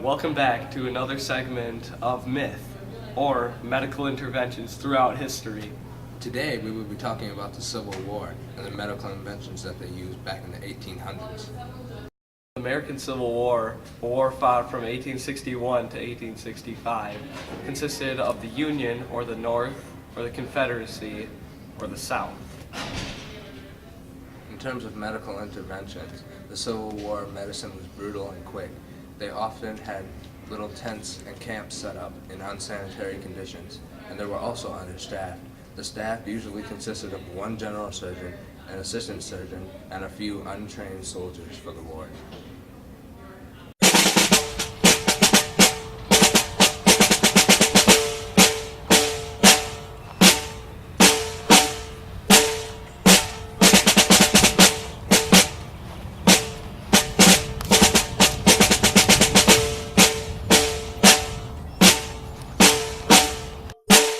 Welcome back to another segment of Myth, or medical interventions throughout history. Today we will be talking about the Civil War and the medical inventions that they used back in the 1800s. The American Civil War, a war fought from 1861 to 1865, consisted of the Union, or the North, or the Confederacy, or the South. In terms of medical interventions, the Civil War medicine was brutal and quick. They often had little tents and camps set up in unsanitary conditions, and they were also understaffed. The staff usually consisted of one general surgeon, an assistant surgeon, and a few untrained soldiers for the war.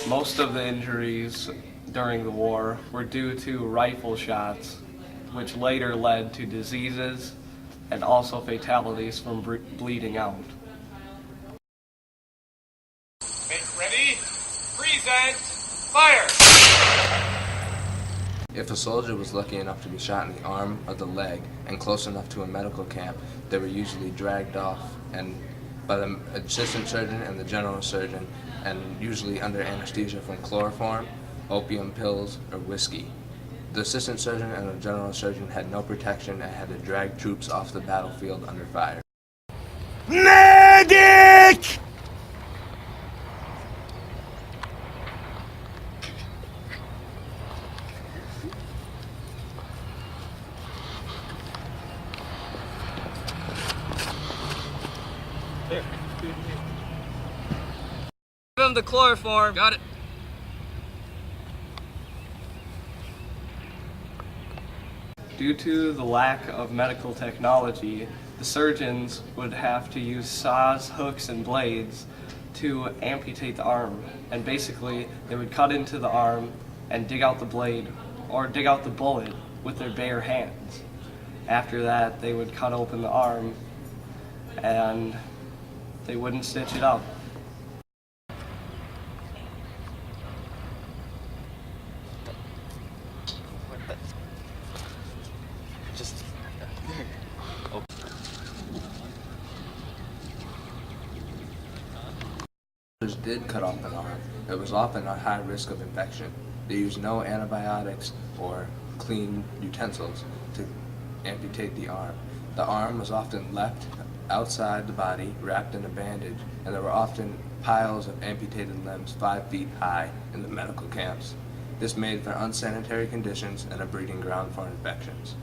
Most of the injuries during the war were due to rifle shots, which later led to diseases and also fatalities from bleeding out. Make ready, present, fire! If a soldier was lucky enough to be shot in the arm or the leg and close enough to a medical camp, they were usually dragged off by the assistant surgeon and the general surgeon, and usually under anesthesia from chloroform, opium pills, or whiskey. The assistant surgeon and the general surgeon had no protection and had to drag troops off the battlefield under fire. Medic! Give him the chloroform. Got it. Due to the lack of medical technology, the surgeons would have to use saws, hooks, and blades to amputate the arm. And basically, they would cut into the arm and dig out the blade or dig out the bullet with their bare hands. After that, they would cut open the arm and they wouldn't stitch it up. Did cut off an arm, it was often a high risk of infection. They used no antibiotics or clean utensils to amputate the arm. The arm was often left outside the body, wrapped in a bandage, and there were often piles of amputated limbs 5 feet high in the medical camps. This made for unsanitary conditions and a breeding ground for infections.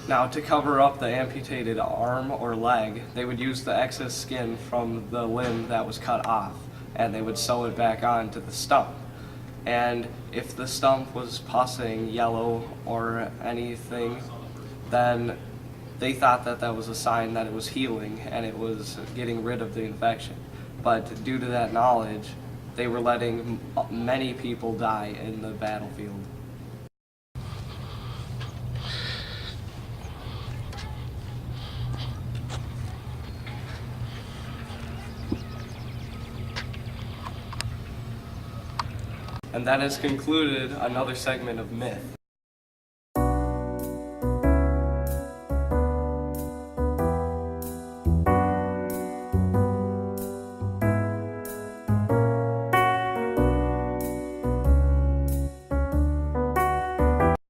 Now, to cover up the amputated arm or leg, they would use the excess skin from the limb that was cut off, and they would sew it back onto the stump. And if the stump was pussing, yellow, or anything, then they thought that that was a sign that it was healing and it was getting rid of the infection. But due to that knowledge, they were letting many people die in the battlefield. And that has concluded another segment of Myth.